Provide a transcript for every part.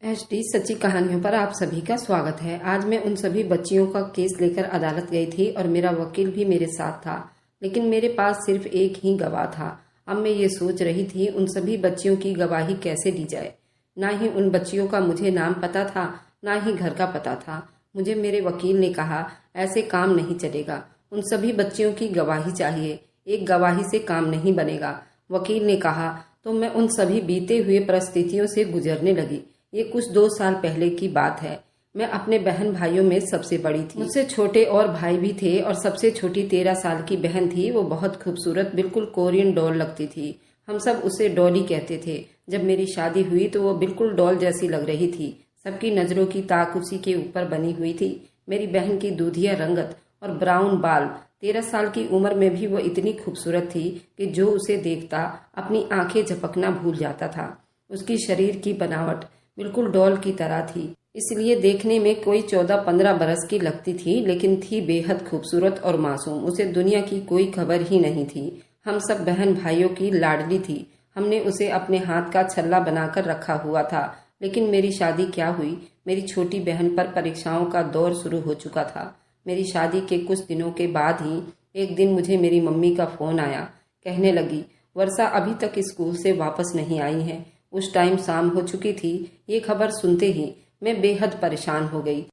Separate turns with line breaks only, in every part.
HD सच्ची कहानियों पर आप सभी का स्वागत है। आज मैं उन सभी बच्चियों का केस लेकर अदालत गई थी और मेरा वकील भी मेरे साथ था, लेकिन मेरे पास सिर्फ एक ही गवाह था। अब मैं ये सोच रही थी उन सभी बच्चियों की गवाही कैसे ली जाए। ना ही उन बच्चियों का मुझे नाम पता था, ना ही घर का पता था। मुझे मेरे वकील ने कहा ऐसे काम नहीं चलेगा, उन सभी बच्चियों की गवाही चाहिए, एक गवाही से काम नहीं बनेगा। वकील ने कहा तो मैं उन सभी बीते हुए परिस्थितियों से गुजरने लगी। ये कुछ 2 साल पहले की बात है। मैं अपने बहन भाइयों में सबसे बड़ी थी। मुझसे छोटे और भाई भी थे और सबसे छोटी 13 साल की बहन थी। वो बहुत खूबसूरत, बिल्कुल कोरियन डॉल लगती थी। हम सब उसे डॉली कहते थे। जब मेरी शादी हुई तो वो बिल्कुल डॉल जैसी लग रही थी। सबकी नजरों की ताक उसी के ऊपर बनी हुई थी। मेरी बहन की दूधिया रंगत और ब्राउन बाल, 13 साल की उम्र में भी वो इतनी खूबसूरत थी कि जो उसे देखता अपनी आंखें झपकना भूल जाता था। उसकी शरीर की बनावट बिल्कुल डॉल की तरह थी, इसलिए देखने में कोई 14-15 बरस की लगती थी, लेकिन थी बेहद खूबसूरत और मासूम। उसे दुनिया की कोई खबर ही नहीं थी। हम सब बहन भाइयों की लाडली थी। हमने उसे अपने हाथ का छल्ला बनाकर रखा हुआ था। लेकिन मेरी शादी क्या हुई। मेरी छोटी बहन पर परीक्षाओं का दौर शुरू हो चुका था। मेरी शादी के कुछ दिनों के बाद ही एक दिन मुझे मेरी मम्मी का फोन आया। कहने लगी वर्षा अभी तक स्कूल से वापस नहीं आई है। उस टाइम शाम हो चुकी थी। ये खबर सुनते ही मैं बेहद परेशान हो गई।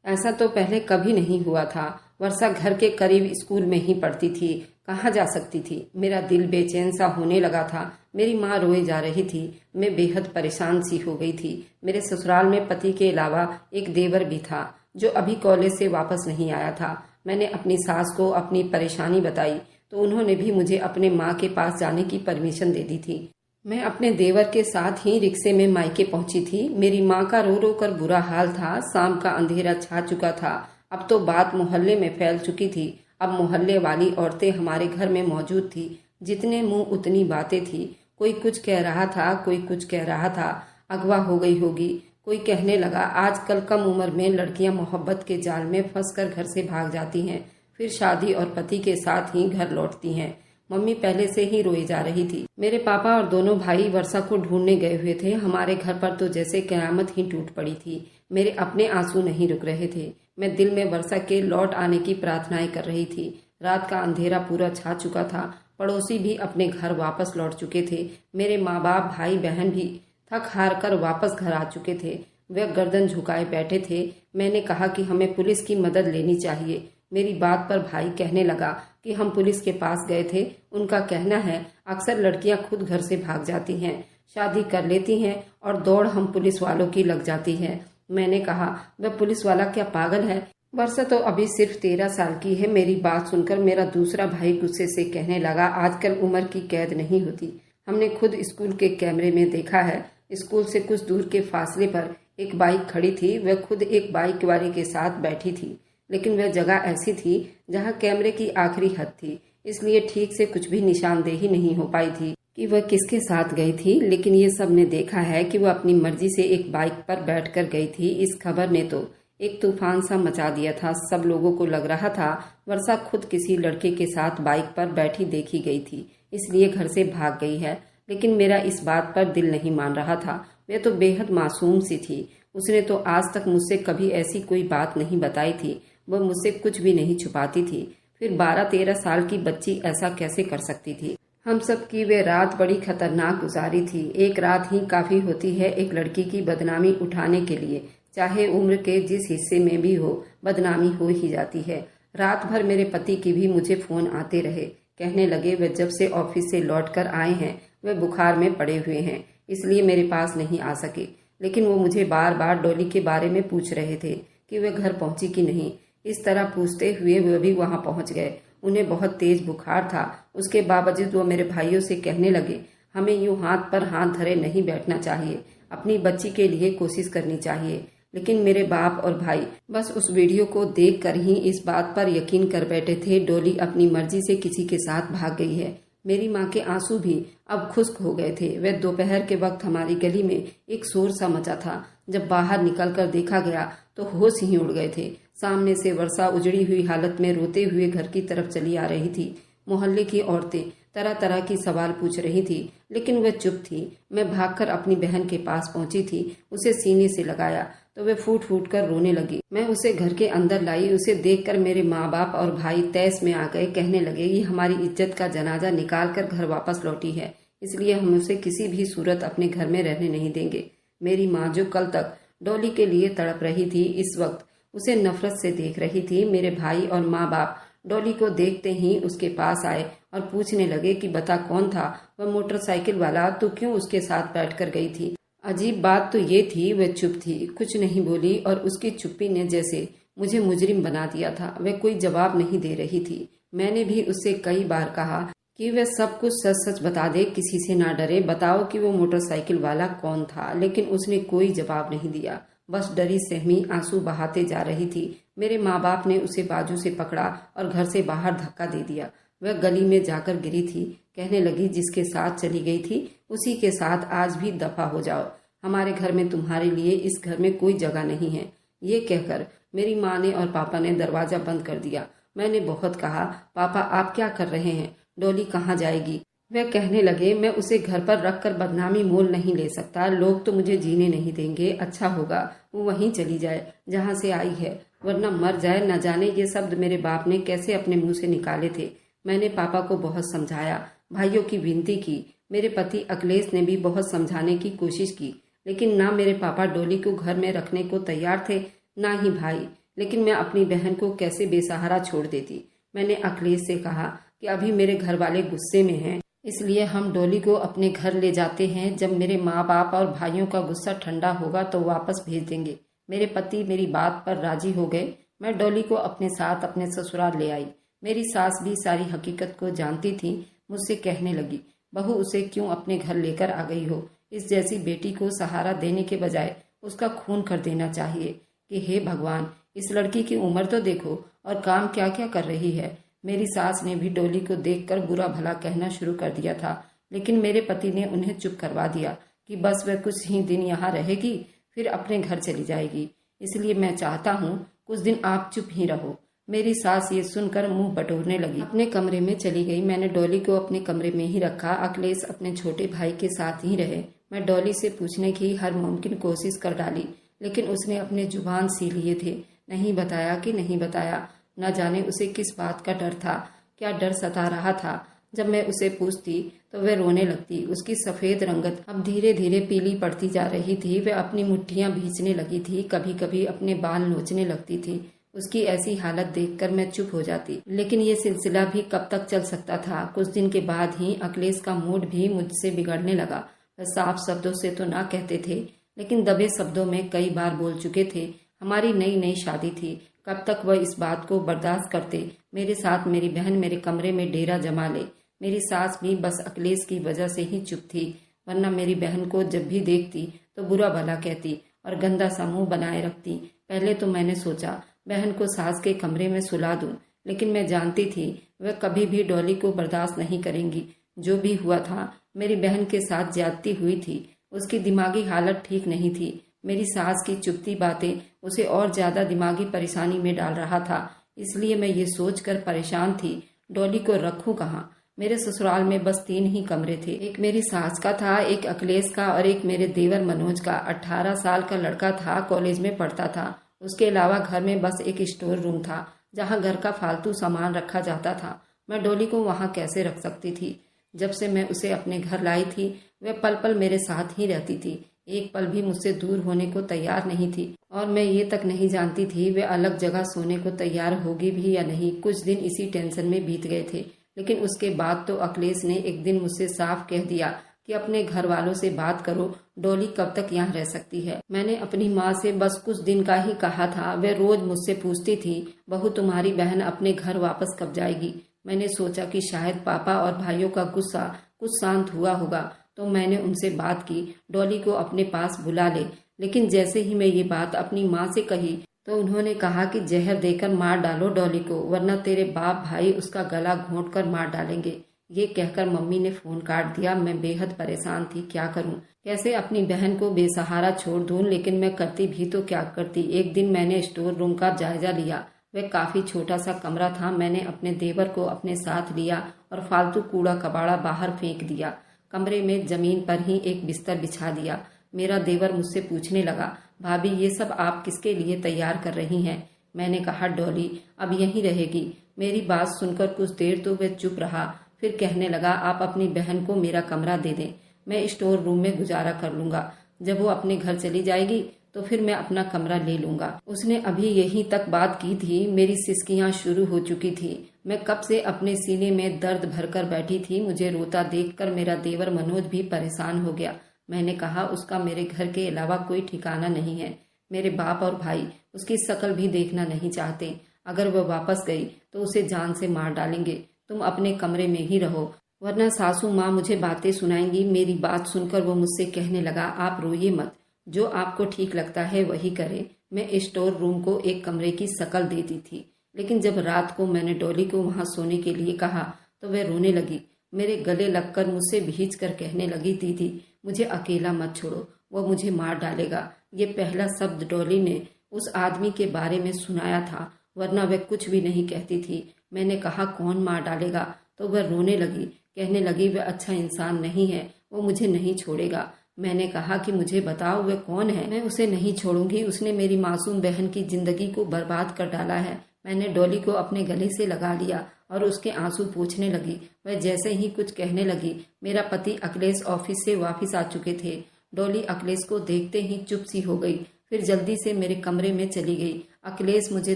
ऐसा तो पहले कभी नहीं हुआ था। वर्षा घर के करीब स्कूल में ही पढ़ती थी, कहाँ जा सकती थी। मेरा दिल बेचैन सा होने लगा था। मेरी माँ रोए जा रही थी। मैं बेहद परेशान सी हो गई थी। मेरे ससुराल में पति के अलावा एक देवर भी था जो अभी कॉलेज से वापस नहीं आया था। मैंने अपनी सास को अपनी परेशानी बताई तो उन्होंने भी मुझे अपने माँ के पास जाने की परमिशन दे दी थी। मैं अपने देवर के साथ ही रिक्शे में मायके पहुंची थी। मेरी माँ का रो रो कर बुरा हाल था। शाम का अंधेरा छा चुका था। अब तो बात मोहल्ले में फैल चुकी थी। अब मोहल्ले वाली औरतें हमारे घर में मौजूद थी। जितने मुंह उतनी बातें थी। कोई कुछ कह रहा था, कोई कुछ कह रहा था अगवा हो गई होगी। कोई कहने लगा आजकल कम उम्र में लड़कियां मोहब्बत के जाल में फंसकर घर से भाग जाती हैं, फिर शादी और पति के साथ ही घर लौटती हैं। मम्मी पहले से ही रोई जा रही थी। मेरे पापा और दोनों भाई वर्षा को ढूंढने गए हुए थे। हमारे घर पर तो जैसे कयामत ही टूट पड़ी थी। मेरे अपने आंसू नहीं रुक रहे थे। मैं दिल में वर्षा के लौट आने की प्रार्थनाएं कर रही थी। रात का अंधेरा पूरा छा चुका था। पड़ोसी भी अपने घर वापस लौट चुके थे। मेरे माँ बाप, भाई बहन भी थक हार कर वापस घर आ चुके थे। वे गर्दन झुकाए बैठे थे। मैंने कहा कि हमें पुलिस की मदद लेनी चाहिए। मेरी बात पर भाई कहने लगा कि हम पुलिस के पास गए थे। उनका कहना है अक्सर लड़कियां खुद घर से भाग जाती हैं, शादी कर लेती हैं और दौड़ हम पुलिस वालों की लग जाती है। मैंने कहा वह पुलिस वाला क्या पागल है। वर्षा तो अभी सिर्फ 13 साल की है। मेरी बात सुनकर मेरा दूसरा भाई गुस्से से कहने लगा आजकल उम्र की कैद नहीं होती। हमने खुद स्कूल के कैमरे में देखा है। स्कूल से कुछ दूर के फासले पर एक बाइक खड़ी थी। वह खुद एक बाइक वाले के साथ बैठी थी, लेकिन वह जगह ऐसी थी जहां कैमरे की आखिरी हद थी, इसलिए ठीक से कुछ भी निशानदेही नहीं हो पाई थी कि वह किसके साथ गई थी। लेकिन ये सब ने देखा है कि वह अपनी मर्जी से एक बाइक पर बैठकर गई थी। इस खबर ने तो एक तूफान सा मचा दिया था। सब लोगों को लग रहा था वर्षा खुद किसी लड़के के साथ बाइक पर बैठी देखी गई थी, इसलिए घर से भाग गई है। लेकिन मेरा इस बात पर दिल नहीं मान रहा था। वह तो बेहद मासूम सी थी। उसने तो आज तक मुझसे कभी ऐसी कोई बात नहीं बताई थी। वह मुझसे कुछ भी नहीं छुपाती थी। फिर 12-13 साल की बच्ची ऐसा कैसे कर सकती थी। हम सब की वे रात बड़ी खतरनाक गुजारी थी। एक रात ही काफी होती है एक लड़की की बदनामी उठाने के लिए। चाहे उम्र के जिस हिस्से में भी हो, बदनामी हो ही जाती है। रात भर मेरे पति की भी मुझे फोन आते रहे। कहने लगे वह जब से ऑफिस से लौट कर आए हैं वह बुखार में पड़े हुए हैं, इसलिए मेरे पास नहीं आ सके। लेकिन वो मुझे बार बार डॉली के बारे में पूछ रहे थे कि वह घर पहुंची कि नहीं। इस तरह पूछते हुए वे भी वहां पहुंच गए। उन्हें बहुत तेज बुखार था। उसके बावजूद वो मेरे भाइयों से कहने लगे हमें यूं हाथ पर हाथ धरे नहीं बैठना चाहिए, अपनी बच्ची के लिए कोशिश करनी चाहिए। लेकिन मेरे बाप और भाई बस उस वीडियो को देखकर ही इस बात पर यकीन कर बैठे थे डॉली अपनी मर्जी से किसी के साथ भाग गई है। मेरी माँ के आंसू भी अब खुश्क हो गए थे। वह दोपहर के वक्त हमारी गली में एक शोर सा मचा था। जब बाहर निकलकर देखा गया तो होश ही उड़ गए थे। सामने से वर्षा उजड़ी हुई हालत में रोते हुए घर की तरफ चली आ रही थी। मोहल्ले की औरतें तरह तरह की सवाल पूछ रही थी, लेकिन वह चुप थी। मैं भागकर अपनी बहन के पास पहुंची थी, उसे सीने से लगाया तो वह फूट फूट कर रोने लगी। मैं उसे घर के अंदर लाई। उसे देखकर मेरे माँ बाप और भाई तैस में आ गए। कहने लगे, ये हमारी इज्जत का जनाजा निकाल कर घर वापस लौटी है, इसलिए हम उसे किसी भी सूरत अपने घर में रहने नहीं देंगे। मेरी माँ, जो कल तक डॉली के लिए तड़प रही थी, इस वक्त उसे नफरत से देख रही थी। मेरे भाई और माँ बाप डॉली को देखते ही उसके पास आए और पूछने लगे कि बता कौन था वह मोटरसाइकिल वाला, तू क्यों उसके साथ बैठकर गई थी। अजीब बात तो ये थी, वह चुप थी, कुछ नहीं बोली और उसकी चुप्पी ने जैसे मुझे मुजरिम बना दिया था। वह कोई जवाब नहीं दे रही थी। मैंने भी उससे कई बार कहा कि वह सब कुछ सच सच बता दे, किसी से ना डरे, बताओ कि वो मोटरसाइकिल वाला कौन था, लेकिन उसने कोई जवाब नहीं दिया। बस डरी सहमी आंसू बहाते जा रही थी। मेरे माँ बाप ने उसे बाजू से पकड़ा और घर से बाहर धक्का दे दिया। वह गली में जाकर गिरी थी। कहने लगी, जिसके साथ चली गई थी उसी के साथ आज भी दफा हो जाओ। हमारे घर में तुम्हारे लिए इस घर में कोई जगह नहीं है। ये कहकर मेरी माँ ने और पापा ने दरवाजा बंद कर दिया। मैंने बहुत कहा, पापा आप क्या कर रहे हैं, डॉली कहाँ जाएगी। वह कहने लगे, मैं उसे घर पर रखकर बदनामी मोल नहीं ले सकता, लोग तो मुझे जीने नहीं देंगे। अच्छा होगा वो वहीं चली जाए जहाँ से आई है, वरना मर जाए। न जाने ये शब्द मेरे बाप ने कैसे अपने मुंह से निकाले थे। मैंने पापा को बहुत समझाया, भाइयों की विनती की। मेरे पति अखिलेश ने भी बहुत समझाने की कोशिश की, लेकिन ना मेरे पापा डॉली को घर में रखने को तैयार थे, ना ही भाई। लेकिन मैं अपनी बहन को कैसे बेसहारा छोड़ देती। मैंने अखिलेश से कहा कि अभी मेरे घर वाले गुस्से में हैं, इसलिए हम डॉली को अपने घर ले जाते हैं। जब मेरे माँ बाप और भाइयों का गुस्सा ठंडा होगा तो वापस भेज देंगे। मेरे पति मेरी बात पर राजी हो गए। मैं डॉली को अपने साथ अपने ससुराल ले आई। मेरी सास भी सारी हकीकत को जानती थी। मुझसे कहने लगी, बहू उसे क्यों अपने घर लेकर आ गई हो। इस जैसी बेटी को सहारा देने के बजाय उसका खून कर देना चाहिए। कि हे भगवान, इस लड़की की उम्र तो देखो और काम क्या क्या कर रही है। मेरी सास ने भी डॉली को देखकर बुरा भला कहना शुरू कर दिया था, लेकिन मेरे पति ने उन्हें चुप करवा दिया कि बस वह कुछ ही दिन यहाँ रहेगी, फिर अपने घर चली जाएगी। इसलिए मैं चाहता हूँ कुछ दिन आप चुप ही रहो। मेरी सास ये सुनकर मुंह बटोरने लगी, अपने कमरे में चली गई। मैंने डॉली को अपने कमरे में ही रखा। अखिलेश अपने छोटे भाई के साथ ही रहे। मैं डॉली से पूछने की हर मुमकिन कोशिश कर डाली, लेकिन उसने अपने जुबान सी लिए थे। नहीं बताया कि नहीं बताया। न जाने उसे किस बात का डर था, क्या डर सता रहा था। जब मैं उसे पूछती तो वह रोने लगती। उसकी सफेद रंगत अब धीरे धीरे पीली पड़ती जा रही थी। वह अपनी मुट्ठियां भींचने लगी थी, कभी कभी अपने बाल नोचने लगती थी। उसकी ऐसी हालत देखकर मैं चुप हो जाती, लेकिन ये सिलसिला भी कब तक चल सकता था। कुछ दिन के बाद ही अखिलेश का मूड भी मुझसे बिगड़ने लगा। वह साफ शब्दों से तो ना कहते थे, लेकिन दबे शब्दों में कई बार बोल चुके थे। हमारी नई नई शादी थी, कब तक वह इस बात को बर्दाश्त करते। मेरे साथ मेरी बहन मेरे कमरे में डेरा जमा ले। मेरी सास भी बस अखिलेश की वजह से ही चुप थी, वरना मेरी बहन को जब भी देखती तो बुरा भला कहती और गंदा सा मुंह बनाए रखती। पहले तो मैंने सोचा बहन को सास के कमरे में सुला दूं, लेकिन मैं जानती थी वह कभी भी डॉली को बर्दाश्त नहीं करेंगी। जो भी हुआ था, मेरी बहन के साथ ज्यादती हुई थी। उसकी दिमागी हालत ठीक नहीं थी। मेरी सास की चुपती बातें उसे और ज्यादा दिमागी परेशानी में डाल रहा था। इसलिए मैं ये सोचकर परेशान थी, डॉली को रखूं कहाँ। मेरे ससुराल में बस 3 ही कमरे थे। एक मेरी सास का था, एक अखिलेश का और एक मेरे देवर मनोज का। 18 साल का लड़का था, कॉलेज में पढ़ता था। उसके अलावा घर में बस एक स्टोर रूम था, जहाँ घर का फालतू सामान रखा जाता था। मैं डॉली को वहाँ कैसे रख सकती थी। जब से मैं उसे अपने घर लाई थी, वह पल पल मेरे साथ ही रहती थी। एक पल भी मुझसे दूर होने को तैयार नहीं थी, और मैं ये तक नहीं जानती थी वह अलग जगह सोने को तैयार होगी भी या नहीं। कुछ दिन इसी टेंशन में बीत गए थे, लेकिन उसके बाद तो अखिलेश ने एक दिन मुझसे साफ कह दिया कि अपने घर वालों से बात करो, डॉली कब तक यहाँ रह सकती है। मैंने अपनी माँ से बस कुछ दिन का ही कहा था। वह रोज मुझसे पूछती थी, बहू तुम्हारी बहन अपने घर वापस कब जाएगी। मैंने सोचा कि शायद पापा और भाइयों का गुस्सा कुछ शांत हुआ होगा, तो मैंने उनसे बात की डॉली को अपने पास बुला ले। लेकिन जैसे ही मैं ये बात अपनी माँ से कही तो उन्होंने कहा कि जहर देकर मार डालो डॉली को, वरना तेरे बाप भाई उसका गला घोंट कर मार डालेंगे। ये कहकर मम्मी ने फोन काट दिया। मैं बेहद परेशान थी, क्या करूं, कैसे अपनी बहन को बेसहारा छोड़ दूं। लेकिन मैं करती भी तो क्या करती। एक दिन मैंने स्टोर रूम का जायजा लिया। वह काफ़ी छोटा सा कमरा था। मैंने अपने देवर को अपने साथ लिया और फालतू कूड़ा कबाड़ा बाहर फेंक दिया। कमरे में जमीन पर ही एक बिस्तर बिछा दिया। मेरा देवर मुझसे पूछने लगा, भाभी ये सब आप किसके लिए तैयार कर रही हैं? मैंने कहा, डॉली अब यहीं रहेगी। मेरी बात सुनकर कुछ देर तो वह चुप रहा, फिर कहने लगा, आप अपनी बहन को मेरा कमरा दे दें, मैं स्टोर रूम में गुजारा कर लूंगा। जब वो अपने घर चली जाएगी तो फिर मैं अपना कमरा ले लूंगा। उसने अभी यहीं तक बात की थी, मेरी सिसकियां शुरू हो चुकी थी। मैं कब से अपने सीने में दर्द भरकर बैठी थी। मुझे रोता देखकर मेरा देवर मनोज भी परेशान हो गया। मैंने कहा, उसका मेरे घर के अलावा कोई ठिकाना नहीं है। मेरे बाप और भाई उसकी शक्ल भी देखना नहीं चाहते। अगर वह वापस गई तो उसे जान से मार डालेंगे। तुम अपने कमरे में ही रहो, वरना सासू माँ मुझे बातें सुनाएंगी। मेरी बात सुनकर वो मुझसे कहने लगा, आप रोइए मत, जो आपको ठीक लगता है वही करें। मैं स्टोर रूम को एक कमरे की शक्ल दे दी थी, लेकिन जब रात को मैंने डॉली को वहां सोने के लिए कहा तो वह रोने लगी। मेरे गले लगकर मुझसे भींच कर कहने लगी, दीदी मुझे अकेला मत छोड़ो, वह मुझे मार डालेगा। ये पहला शब्द डॉली ने उस आदमी के बारे में सुनाया था, वरना वह कुछ भी नहीं कहती थी। मैंने कहा, कौन मार डालेगा? तो वह रोने लगी, कहने लगी, वह अच्छा इंसान नहीं है, वो मुझे नहीं छोड़ेगा। मैंने कहा कि मुझे बताओ वह कौन है, मैं उसे नहीं छोड़ूंगी। उसने मेरी मासूम बहन की जिंदगी को बर्बाद कर डाला है। मैंने डॉली को अपने गले से लगा लिया और उसके आंसू पोंछने लगी। वह जैसे ही कुछ कहने लगी, मेरा पति अखिलेश ऑफिस से वापस आ चुके थे। डॉली अखिलेश को देखते ही चुप सी हो गई, फिर जल्दी से मेरे कमरे में चली गई। अखिलेश मुझे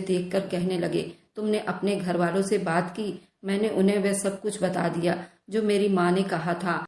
देखकर कहने लगे, तुमने अपने घर वालों से बात की? मैंने उन्हें वह सब कुछ बता दिया जो मेरी माँ ने कहा था,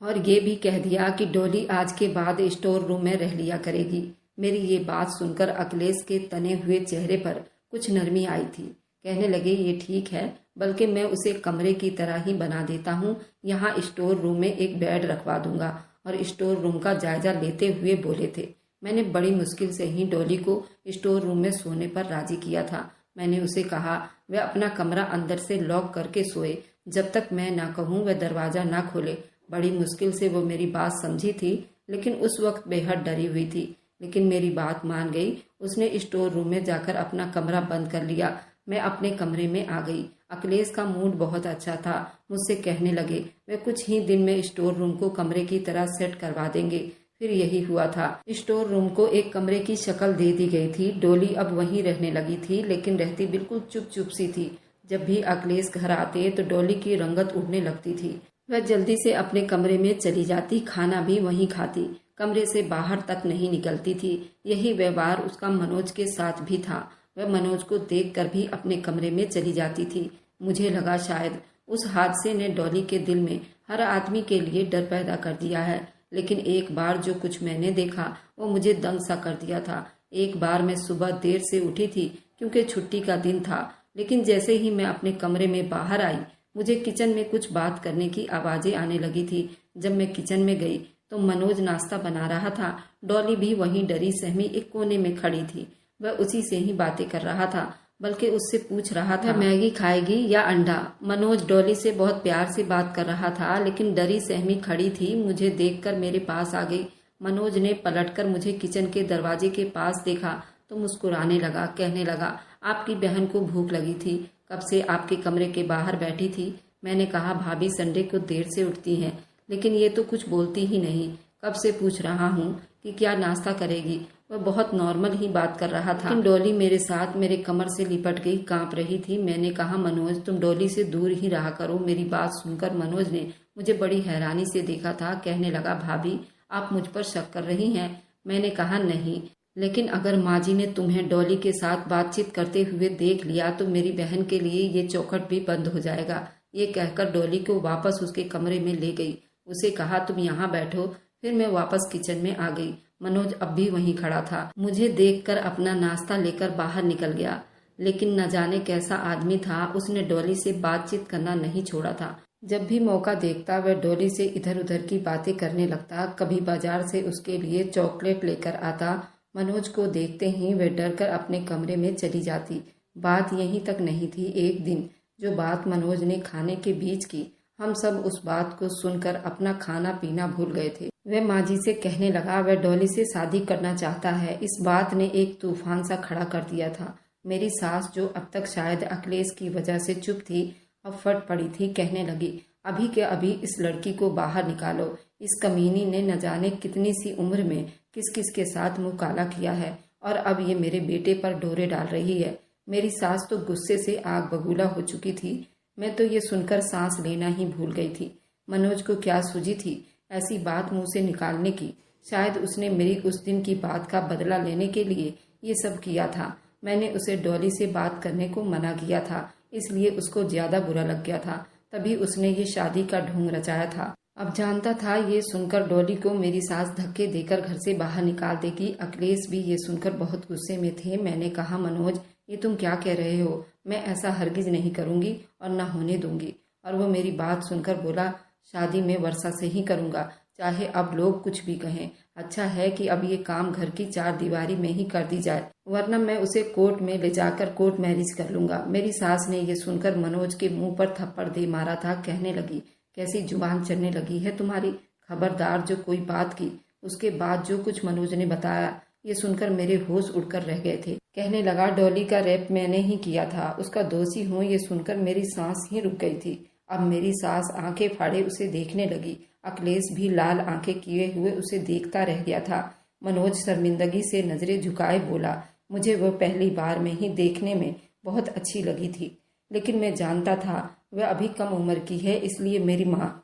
और ये भी कह दिया कि डॉली आज के बाद स्टोर रूम में रह लिया करेगी। मेरी ये बात सुनकर अखिलेश के तने हुए चेहरे पर कुछ नरमी आई थी। कहने लगे, ये ठीक है, बल्कि मैं उसे कमरे की तरह ही बना देता हूँ। यहाँ स्टोर रूम में एक बेड रखवा दूंगा। और स्टोर रूम का जायजा लेते हुए बोले थे। मैंने बड़ी मुश्किल से ही डॉली को स्टोर रूम में सोने पर राजी किया था। मैंने उसे कहा वह अपना कमरा अंदर से लॉक करके सोए, जब तक मैं ना कहूँ वह दरवाजा ना खोले। बड़ी मुश्किल से वो मेरी बात समझी थी, लेकिन उस वक्त बेहद डरी हुई थी, लेकिन मेरी बात मान गई। उसने स्टोर रूम में जाकर अपना कमरा बंद कर लिया। मैं अपने कमरे में आ गई। अखिलेश का मूड बहुत अच्छा था। मुझसे कहने लगे वे कुछ ही दिन में स्टोर रूम को कमरे की तरह सेट करवा देंगे। फिर यही हुआ था। स्टोर रूम को एक कमरे की शक्ल दे दी गई थी। डॉली अब वहीं रहने लगी थी, लेकिन रहती बिल्कुल चुप चुप सी थी। जब भी अखिलेश घर आते तो डॉली की रंगत उड़ने लगती थी। वह जल्दी से अपने कमरे में चली जाती, खाना भी वहीं खाती, कमरे से बाहर तक नहीं निकलती थी। यही व्यवहार उसका मनोज के साथ भी था। वह मनोज को देखकर भी अपने कमरे में चली जाती थी। मुझे लगा शायद उस हादसे ने डॉली के दिल में हर आदमी के लिए डर पैदा कर दिया है, लेकिन एक बार जो कुछ मैंने देखा वो मुझे दंग सा कर दिया था। एक बार मैं सुबह देर से उठी थी क्योंकि छुट्टी का दिन था, लेकिन जैसे ही मैं अपने कमरे में बाहर आई, मुझे किचन में कुछ बात करने की आवाजें आने लगी थी। जब मैं किचन में गई तो मनोज नाश्ता बना रहा था। डॉली भी वहीं डरी सहमी एक कोने में खड़ी थी। वह उसी से ही बातें कर रहा था, बल्कि उससे पूछ रहा था मैगी खाएगी या अंडा। मनोज डॉली से बहुत प्यार से बात कर रहा था, लेकिन डरी सहमी खड़ी थी। मुझे देखकर मेरे पास आ गई। मनोज ने पलटकर मुझे किचन के दरवाजे के पास देखा तो मुस्कुराने लगा, कहने लगा, आपकी बहन को भूख लगी थी, कब से आपके कमरे के बाहर बैठी थी। मैंने कहा, भाभी संडे को देर से उठती हैं, लेकिन ये तो कुछ बोलती ही नहीं। कब से पूछ रहा हूँ कि क्या नाश्ता करेगी। वह बहुत नॉर्मल ही बात कर रहा था, लेकिन डॉली मेरे साथ मेरे कमर से लिपट गई, कांप रही थी। मैंने कहा, मनोज तुम डॉली से दूर ही रहा करो। मेरी बात सुनकर मनोज ने मुझे बड़ी हैरानी से देखा था। कहने लगा, भाभी आप मुझ पर शक कर रही हैं। मैंने कहा, नहीं, लेकिन अगर माँ जी ने तुम्हें डॉली के साथ बातचीत करते हुए देख लिया तो मेरी बहन के लिए ये चौखट भी बंद हो जाएगा। ये कहकर डॉली को वापस उसके कमरे में ले गई। उसे कहा, तुम यहाँ बैठो। फिर मैं वापस किचन में आ गई। मनोज अब भी वहीं खड़ा था। मुझे देखकर अपना नाश्ता लेकर बाहर निकल गया, लेकिन न जाने कैसा आदमी था, उसने डॉली से बातचीत करना नहीं छोड़ा था। जब भी मौका देखता वह डॉली से इधर उधर की बातें करने लगता। कभी बाजार से उसके लिए चॉकलेट लेकर आता। मनोज को देखते ही वह डरकर अपने कमरे में चली जाती। बात यहीं तक नहीं थी। एक दिन जो बात मनोज ने खाने के बीच की, हम सब उस बात को सुनकर अपना खाना पीना भूल गए थे। वह माँ जी से कहने लगा वह डॉली से शादी करना चाहता है। इस बात ने एक तूफान सा खड़ा कर दिया था। मेरी सास, जो अब तक शायद अखिलेश की वजह से चुप थी, अब फट पड़ी थी। कहने लगी, अभी के अभी इस लड़की को बाहर निकालो। इस कमीनी ने न जाने कितनी सी उम्र में किस किस के साथ मुंह काला किया है, और अब ये मेरे बेटे पर डोरे डाल रही है। मेरी सास तो गुस्से से आग बबूला हो चुकी थी। मैं तो ये सुनकर सांस लेना ही भूल गई थी। मनोज को क्या सूझी थी ऐसी बात मुंह से निकालने की? शायद उसने मेरी उस दिन की बात का बदला लेने के लिए ये सब किया था। मैंने उसे डॉली से बात करने को मना किया था, इसलिए उसको ज्यादा बुरा लग गया था। तभी उसने ये शादी का ढोंग रचाया था। अब जानता था ये सुनकर डॉली को मेरी सास धक्के देकर घर से बाहर निकाल देगी। अखिलेश भी ये सुनकर बहुत गुस्से में थे। मैंने कहा, मनोज, ये तुम क्या कह रहे हो? मैं ऐसा हरगिज नहीं करूंगी और न होने दूंगी। और वो मेरी बात सुनकर बोला, शादी में वर्षा से ही करूंगा, चाहे अब लोग कुछ भी कहें। अच्छा है कि अब ये काम घर की चार दीवारी में ही कर दी जाए, वरना मैं उसे कोर्ट में ले जाकर कोर्ट मैरिज कर लूंगा। मेरी सास ने ये सुनकर मनोज के मुंह पर थप्पड़ दे मारा था। कहने लगी, कैसी जुबान चलने लगी है तुम्हारी? खबरदार, जो कोई बात की। उसके बाद जो कुछ मनोज ने बताया, ये सुनकर मेरे होश उड़कर रह गए थे। कहने लगा, डॉली का रेप मैंने ही किया था, उसका दोषी हूँ। ये सुनकर मेरी सांस ही रुक गई थी। अब मेरी सास आंखें फाड़े उसे देखने लगी। अखिलेश भी लाल आंखें किए हुए उसे देखता रह गया था। मनोज शर्मिंदगी से नजरें झुकाए बोला, मुझे वह पहली बार में ही देखने में बहुत अच्छी लगी थी, लेकिन मैं जानता था वह अभी कम उम्र की है, इसलिए मेरी माँ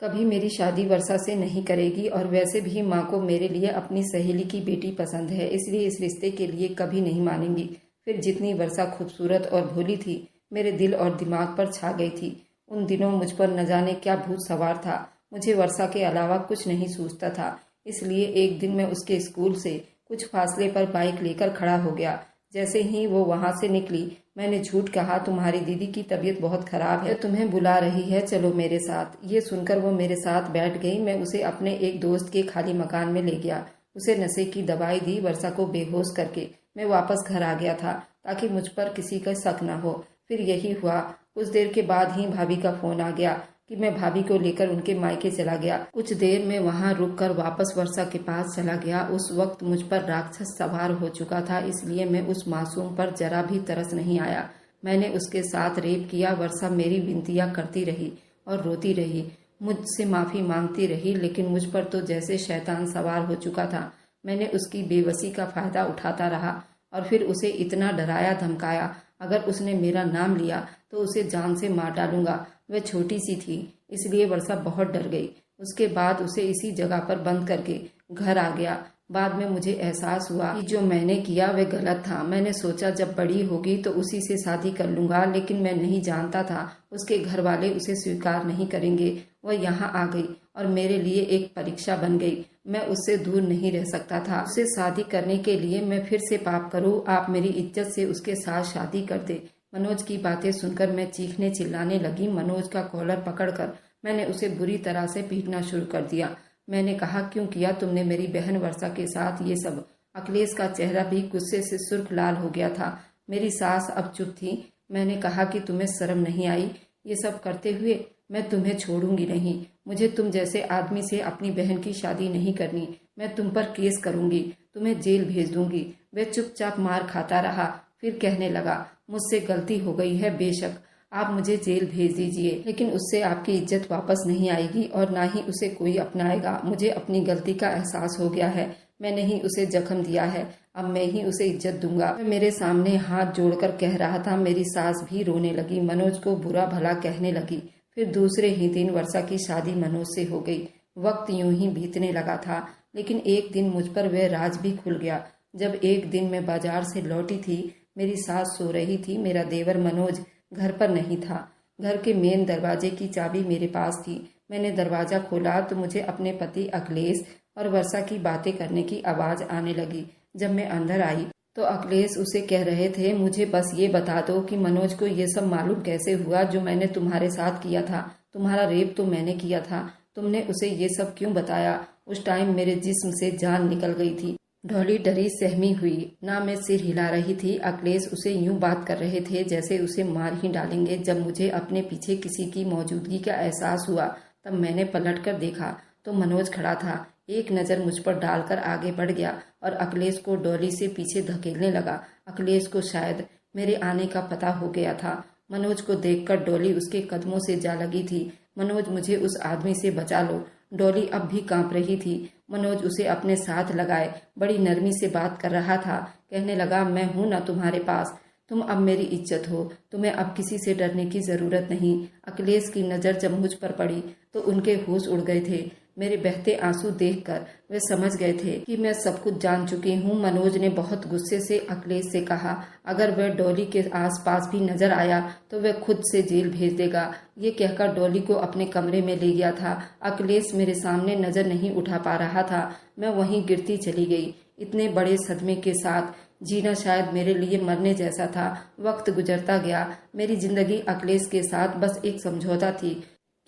कभी मेरी शादी वर्षा से नहीं करेगी। और वैसे भी माँ को मेरे लिए अपनी सहेली की बेटी पसंद है, इसलिए इस रिश्ते के लिए कभी नहीं मानेंगी। फिर जितनी वर्षा खूबसूरत और भोली थी, मेरे दिल और दिमाग पर छा गई थी। उन दिनों मुझ पर न जाने क्या भूत सवार था। मुझे वर्षा के अलावा कुछ नहीं सूझता था। इसलिए एक दिन मैं उसके स्कूल से कुछ फासले पर बाइक लेकर खड़ा हो गया। जैसे ही वो वहां से निकली, मैंने झूठ कहा, तुम्हारी दीदी की तबीयत बहुत खराब है, तुम्हें बुला रही है, चलो मेरे साथ। ये सुनकर वो मेरे साथ बैठ गई। मैं उसे अपने एक दोस्त के खाली मकान में ले गया। उसे नशे की दवाई दी। वर्षा को बेहोश करके मैं वापस घर आ गया था, ताकि मुझ पर किसी का शक न हो। फिर यही हुआ। कुछ देर के बाद ही भाभी का फोन आ गया कि मैं भाभी को लेकर उनके मायके चला गया। कुछ देर में वहां रुककर वापस वर्षा के पास चला गया। उस वक्त मुझ पर राक्षस सवार हो चुका था, इसलिए मैं उस मासूम पर जरा भी तरस नहीं आया। मैंने उसके साथ रेप किया। वर्षा मेरी विनतियां करती रही और रोती रही, मुझसे माफी मांगती रही, लेकिन मुझ पर तो जैसे शैतान सवार हो चुका था। मैंने उसकी बेबसी का फायदा उठाता रहा और फिर उसे इतना डराया धमकाया, अगर उसने मेरा नाम लिया तो उसे जान से मार डालूंगा। वह छोटी सी थी, इसलिए वर्षा बहुत डर गई। उसके बाद उसे इसी जगह पर बंद करके घर आ गया। बाद में मुझे एहसास हुआ कि जो मैंने किया वह गलत था। मैंने सोचा जब बड़ी होगी तो उसी से शादी कर लूंगा, लेकिन मैं नहीं जानता था उसके घर वाले उसे स्वीकार नहीं करेंगे। वह यहाँ आ गई और मेरे लिए एक परीक्षा बन गई। मैं उससे दूर नहीं रह सकता था। उससे शादी करने के लिए मैं फिर से पाप करूँ। आप मेरी इज्जत से उसके साथ शादी कर दे। मनोज की बातें सुनकर मैं चीखने चिल्लाने लगी। मनोज का कॉलर पकड़कर मैंने उसे बुरी तरह से पीटना शुरू कर दिया। मैंने कहा, क्यों किया तुमने मेरी बहन वर्षा के साथ ये सब? अखिलेश का चेहरा भी गुस्से से सुर्ख लाल हो गया था। मेरी सास अब चुप थी। मैंने कहा कि तुम्हें शर्म नहीं आई ये सब करते हुए? मैं तुम्हें छोड़ूंगी नहीं। मुझे तुम जैसे आदमी से अपनी बहन की शादी नहीं करनी। मैं तुम पर केस करूंगी, तुम्हें जेल भेज दूंगी। वह चुपचाप मार खाता रहा। फिर कहने लगा, मुझसे गलती हो गई है, बेशक आप मुझे जेल भेज दीजिए, लेकिन उससे आपकी इज्जत वापस नहीं आएगी और ना ही उसे कोई अपनाएगा। मुझे अपनी गलती का एहसास हो गया है। मैंने ही उसे जख्म दिया है, अब मैं ही उसे इज्जत दूंगा। वह मेरे सामने हाथ जोड़कर कह रहा था। मेरी सास भी रोने लगी, मनोज को बुरा भला कहने लगी। फिर दूसरे ही दिन वर्षा की शादी मनोज से हो गई। वक्त यूं ही बीतने लगा था, लेकिन एक दिन मुझ पर वह राज भी खुल गया। जब एक दिन मैं बाजार से लौटी थी, मेरी सास सो रही थी। मेरा देवर मनोज घर पर नहीं था। घर के मेन दरवाजे की चाबी मेरे पास थी। मैंने दरवाजा खोला तो मुझे अपने पति अखिलेश और वर्षा की बातें करने की आवाज आने लगी। जब मैं अंदर आई तो अखिलेश उसे कह रहे थे, मुझे बस ये बता दो कि मनोज को ये सब मालूम कैसे हुआ जो मैंने तुम्हारे साथ किया था? तुम्हारा रेप तो मैंने किया था, तुमने उसे ये सब क्यों बताया? उस टाइम मेरे जिस्म से जान निकल गई थी। डॉली डरी सहमी हुई, ना मैं सिर हिला रही थी। अखिलेश उसे यूं बात कर रहे थे जैसे उसे मार ही डालेंगे। जब मुझे अपने पीछे किसी की मौजूदगी का एहसास हुआ, तब मैंने पलट कर देखा तो मनोज खड़ा था। एक नज़र मुझ पर डालकर आगे बढ़ गया और अखिलेश को डॉली से पीछे धकेलने लगा। अखिलेश को शायद मेरे आने का पता हो गया था। मनोज को देखकर डॉली उसके कदमों से जा लगी थी। मनोज, मुझे उस आदमी से बचा लो। डॉली अब भी कांप रही थी। मनोज उसे अपने साथ लगाए बड़ी नरमी से बात कर रहा था। कहने लगा, मैं हूं ना तुम्हारे पास, तुम अब मेरी इज्जत हो, तुम्हें अब किसी से डरने की जरूरत नहीं। अखिलेश की नज़र जब मुझ पर पड़ी तो उनके होश उड़ गए थे। मेरे बहते आंसू देखकर वे समझ गए थे कि मैं सब कुछ जान चुकी हूँ। मनोज ने बहुत गुस्से से अखिलेश से कहा, अगर वह डॉली के आसपास भी नजर आया तो वह खुद से जेल भेज देगा। ये कहकर डॉली को अपने कमरे में ले गया था। अखिलेश मेरे सामने नजर नहीं उठा पा रहा था। मैं वहीं गिरती चली गई। इतने बड़े सदमे के साथ जीना शायद मेरे लिए मरने जैसा था। वक्त गुजरता गया। मेरी जिंदगी अखिलेश के साथ बस एक समझौता थी,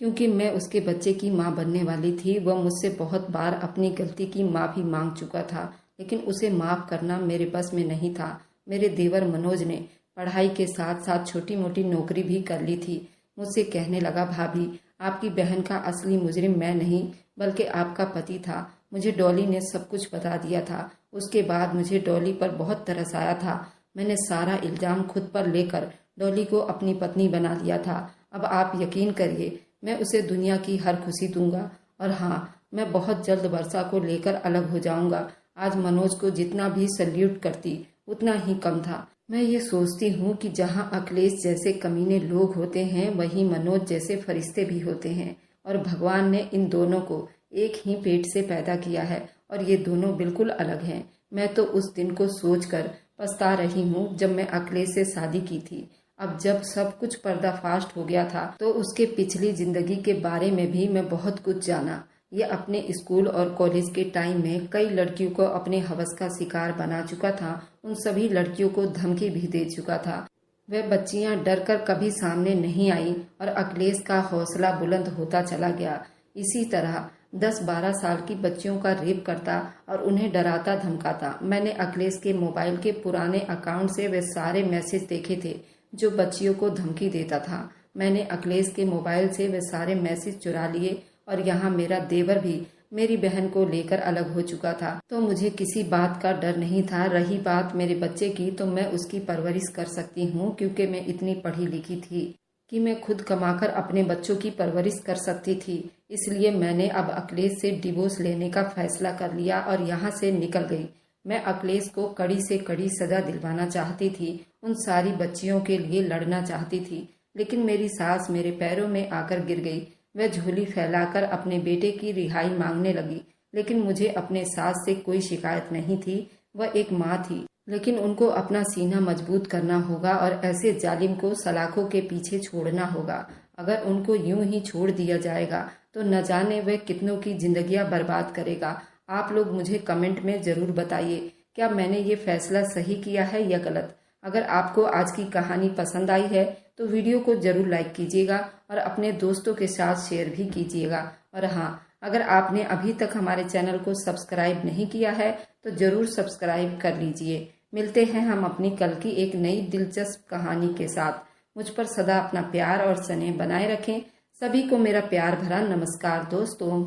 क्योंकि मैं उसके बच्चे की माँ बनने वाली थी। वह मुझसे बहुत बार अपनी गलती की माफ़ी मांग चुका था, लेकिन उसे माफ़ करना मेरे बस में नहीं था। मेरे देवर मनोज ने पढ़ाई के साथ साथ छोटी मोटी नौकरी भी कर ली थी। मुझसे कहने लगा, भाभी, आपकी बहन का असली मुजरिम मैं नहीं बल्कि आपका पति था। मुझे डॉली ने सब कुछ बता दिया था। उसके बाद मुझे डॉली पर बहुत तरस आया था। मैंने सारा इल्ज़ाम खुद पर लेकर डॉली को अपनी पत्नी बना लिया था। अब आप यकीन करिए, मैं उसे दुनिया की हर खुशी दूंगा। और हाँ, मैं बहुत जल्द वर्षा को लेकर अलग हो जाऊंगा। आज मनोज को जितना भी सल्यूट करती उतना ही कम था। मैं ये सोचती हूँ कि जहाँ अखिलेश जैसे कमीने लोग होते हैं वहीं मनोज जैसे फरिश्ते भी होते हैं, और भगवान ने इन दोनों को एक ही पेट से पैदा किया है और ये दोनों बिल्कुल अलग हैं। मैं तो उस दिन को सोचकर पछता रही हूँ जब मैं अखिलेश से शादी की थी। अब जब सब कुछ पर्दाफाश हो गया था तो उसके पिछली जिंदगी के बारे में भी मैं बहुत कुछ जाना। ये अपने स्कूल और कॉलेज के टाइम में कई लड़कियों को अपने हवस का शिकार बना चुका था। उन सभी लड़कियों को धमकी भी दे चुका था। वह बच्चियां डरकर कभी सामने नहीं आई और अखिलेश का हौसला बुलंद होता चला गया। इसी तरह 10-12 साल की बच्चियों का रेप करता और उन्हें डराता धमकाता। मैंने अखिलेश के मोबाइल के पुराने अकाउंट से वे सारे मैसेज देखे थे जो बच्चियों को धमकी देता था। मैंने अखिलेश के मोबाइल से वे सारे मैसेज चुरा लिए और यहाँ मेरा देवर भी मेरी बहन को लेकर अलग हो चुका था, तो मुझे किसी बात का डर नहीं था। रही बात मेरे बच्चे की, तो मैं उसकी परवरिश कर सकती हूँ क्योंकि मैं इतनी पढ़ी लिखी थी कि मैं खुद कमाकर अपने बच्चों की परवरिश कर सकती थी। इसलिए मैंने अब अखिलेश से डिवोर्स लेने का फैसला कर लिया और यहाँ से निकल गई। मैं अखिलेश को कड़ी से कड़ी सजा दिलवाना चाहती थी, उन सारी बच्चियों के लिए लड़ना चाहती थी, लेकिन मेरी सास मेरे पैरों में आकर गिर गई। वह झोली फैलाकर अपने बेटे की रिहाई मांगने लगी, लेकिन मुझे अपने सास से कोई शिकायत नहीं थी। वह एक माँ थी, लेकिन उनको अपना सीना मजबूत करना होगा और ऐसे जालिम को सलाखों के पीछे छोड़ना होगा। अगर उनको यूं ही छोड़ दिया जाएगा तो न जाने वह कितनों की जिंदगियां बर्बाद करेगा। आप लोग मुझे कमेंट में जरूर बताइए, क्या मैंने ये फैसला सही किया है या गलत। अगर आपको आज की कहानी पसंद आई है तो वीडियो को जरूर लाइक कीजिएगा और अपने दोस्तों के साथ शेयर भी कीजिएगा। और हाँ, अगर आपने अभी तक हमारे चैनल को सब्सक्राइब नहीं किया है तो जरूर सब्सक्राइब कर लीजिए। मिलते हैं हम अपनी कल की एक नई दिलचस्प कहानी के साथ। मुझ पर सदा अपना प्यार और स्नेह बनाए रखें। सभी को मेरा प्यार भरा नमस्कार दोस्तों।